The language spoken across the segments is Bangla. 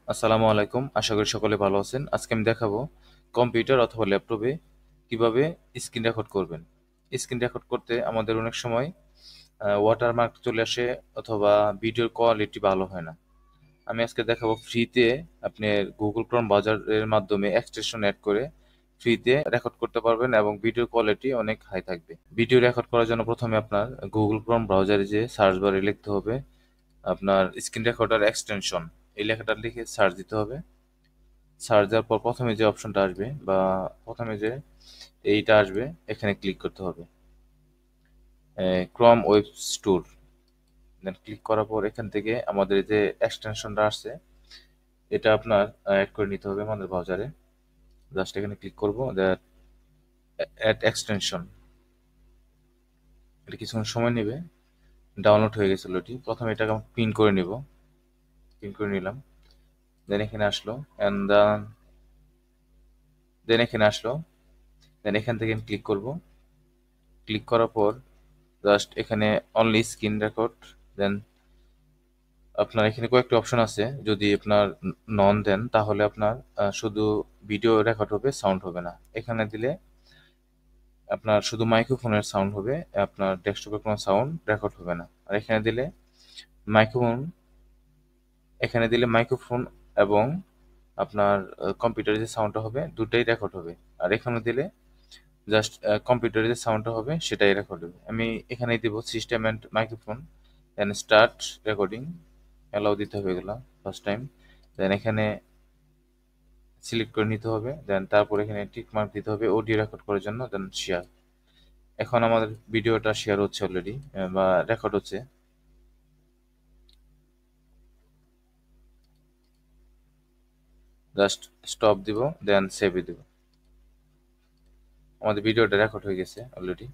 আসসালামু আলাইকুম। আশা করি সকলে ভালো আছেন। আজকে আমি দেখাবো কম্পিউটার অথবা ল্যাপটপে কিভাবে স্ক্রিন রেকর্ড করবেন। স্ক্রিন রেকর্ড করতে আমাদের অনেক সময় ওয়াটারমার্ক চলে আসে অথবা ভিডিওর কোয়ালিটি ভালো হয় না। আমি আজকে দেখাবো ফ্রিতে আপনি গুগল ক্রোম ব্রাউজারের মাধ্যমে এক্সটেনশন অ্যাড করে ফ্রিতে রেকর্ড করতে পারবেন এবং ভিডিও কোয়ালিটি অনেক হাই থাকবে। ভিডিও রেকর্ড করার জন্য প্রথমে আপনার গুগল ক্রোম ব্রাউজারে যে সার্চ বারে লিখতে হবে আপনার স্ক্রিন রেকর্ডার এক্সটেনশন, এই লেখাটা লিখে সার্চ দিতে হবে। সার্চ দেওয়ার পর প্রথমে যে অপশনটা আসবে বা প্রথমে যে এইটা আসবে এখানে ক্লিক করতে হবে, ক্রোম ওয়েব স্টোর। দেন ক্লিক করার পর এখান থেকে আমাদের যে এক্সটেনশনটা আসছে এটা আপনার অ্যাড করে নিতে হবে আমাদের ব্রাউজারে। জাস্ট এখানে ক্লিক করব, দ্যাট অ্যাড এক্সটেনশন। এটা কিছুক্ষণ সময় নেবে। ডাউনলোড হয়ে গেছিল এটি। প্রথমে এটাকে আমি পিন করে নিব, পিন করে নিলাম। দেন এখানে আসলো অ্যান্ড দেন এখানে আসলো দেন এখান থেকে ক্লিক করব। ক্লিক করার পর জাস্ট এখানে অনলি স্ক্রিন রেকর্ড। দেন আপনার এখানে কয়েকটা অপশন আছে, যদি আপনার নন দেন তাহলে আপনার শুধু ভিডিও রেকর্ড হবে, সাউন্ড হবে না। এখানে দিলে আপনার শুধু মাইক্রোফোনের সাউন্ড হবে, আপনার ডেস্কটপের কোনো সাউন্ড রেকর্ড হবে না। আর মাইক্রোফোন এখানে দিলে মাইক্রোফোন এবং আপনার কম্পিউটারে যে সাউন্ডটা হবে দুটাই রেকর্ড হবে। আর এখানে দিলে জাস্ট কম্পিউটারে যে সাউন্ডটা হবে সেটাই রেকর্ড হবে। আমি এখানে দিব system and microphone, then start recording, allow দিতে হবে এগুলো ফার্স্ট টাইম। দেন এখানে সিলেক্ট করে নিতে হবে, দেন তারপর এখানে টিক মার্ক দিতে হবে অডিও রেকর্ড করার জন্য, দেন শেয়ার। এখন আমাদের ভিডিওটা শেয়ার হচ্ছে অলরেডি বা রেকর্ড হচ্ছে। জাস্ট স্টপ দিব, দেন সেভ দিব। আমাদের ভিডিওটা রেকর্ড হয়ে গেছে অলরেডি।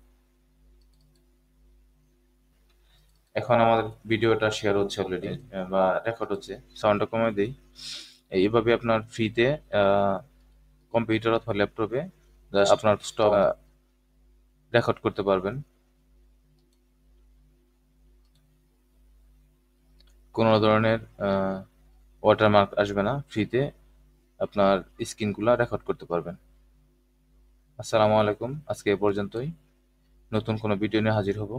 এখন আমাদের ভিডিওটা শেয়ার হচ্ছে অলরেডি বা রেকর্ড হচ্ছে। সাউন্ডটা কমাই দিই। এইভাবে আপনার ফ্রিতে কম্পিউটার অথবা ল্যাপটপে জাস্ট আপনার স্টপ রেকর্ড করতে পারবেন। কোনো ধরনের ওয়াটারমার্ক আসবে না, ফ্রিতে আপনার স্ক্রিনগুলো রেকর্ড করতে পারবেন। আসসালামু আলাইকুম। আজকে এ পর্যন্তই। নতুন কোনো ভিডিও নিয়ে হাজির হব।